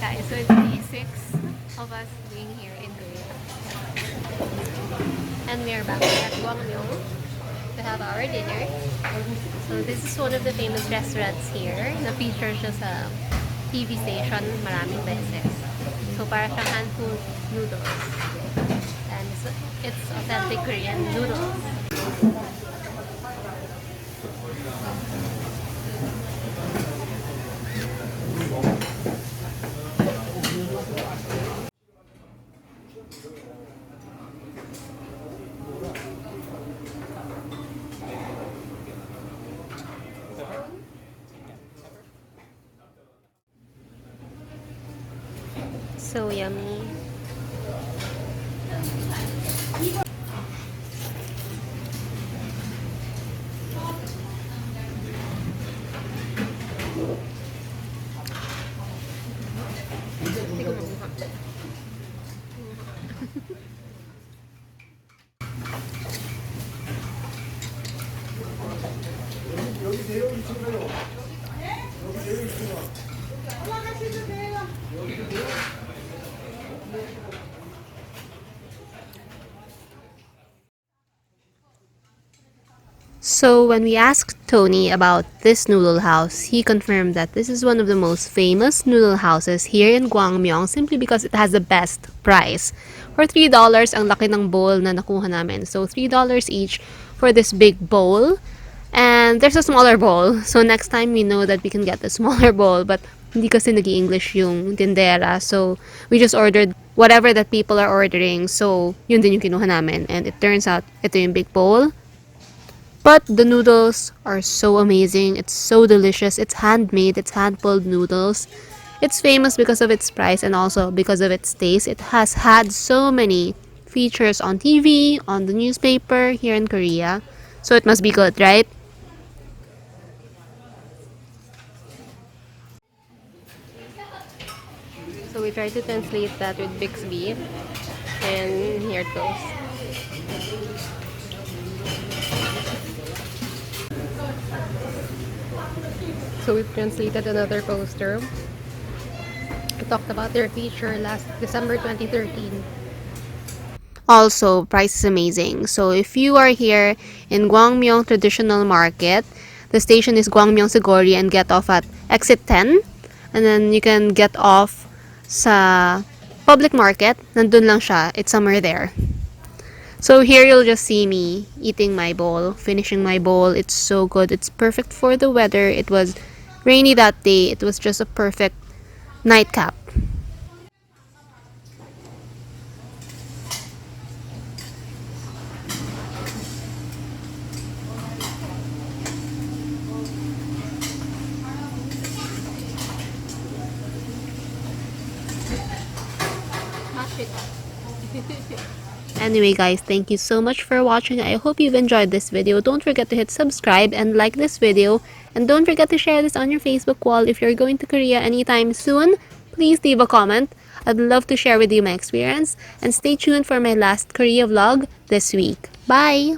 guys, so it's day 6 of us being here in Korea. And we are back at Gwangmyeong to have our dinner. So this is one of the famous restaurants here na features siya sa TV station maraming beses. So para siyang hand-pulled noodles. And it's authentic Korean noodles. So yummy. So when we asked Tony about this noodle house, he confirmed that this is one of the most famous noodle houses here in Gwangmyeong simply because it has the best price. For $3, ang laki ng bowl na nakuha namin. So $3 each for this big bowl. And there's a smaller bowl. So next time we know that we can get the smaller bowl. But hindi kasi nag-i-English yung tindera. So we just ordered whatever that people are ordering. So yun din yung kinuha namin. And it turns out ito yung big bowl. But the noodles are so amazing. It's so delicious. It's handmade. It's hand-pulled noodles. It's famous because of its price and also because of its taste. It has had so many features on TV, on the newspaper here in Korea. So it must be good, right? So we tried to translate that with PIXIE. And here it goes. So we've translated another poster. We talked about their feature last December 2013. Also, price is amazing. So if you are here in Gwangmyeong Traditional Market, the station is Gwangmyeong Sigori and get off at exit 10. And then you can get off sa public market. Nandun lang siya. It's somewhere there. So here you'll just see me eating my bowl, finishing my bowl. It's so good. It's perfect for the weather. It was rainy that day. It was just a perfect nightcap. Anyway guys, thank you so much for watching. I hope you've enjoyed this video. Don't forget to hit subscribe and like this video. And don't forget to share this on your Facebook wall. If you're going to Korea anytime soon, please leave a comment. I'd love to share with you my experience. And stay tuned for my last Korea vlog this week. Bye!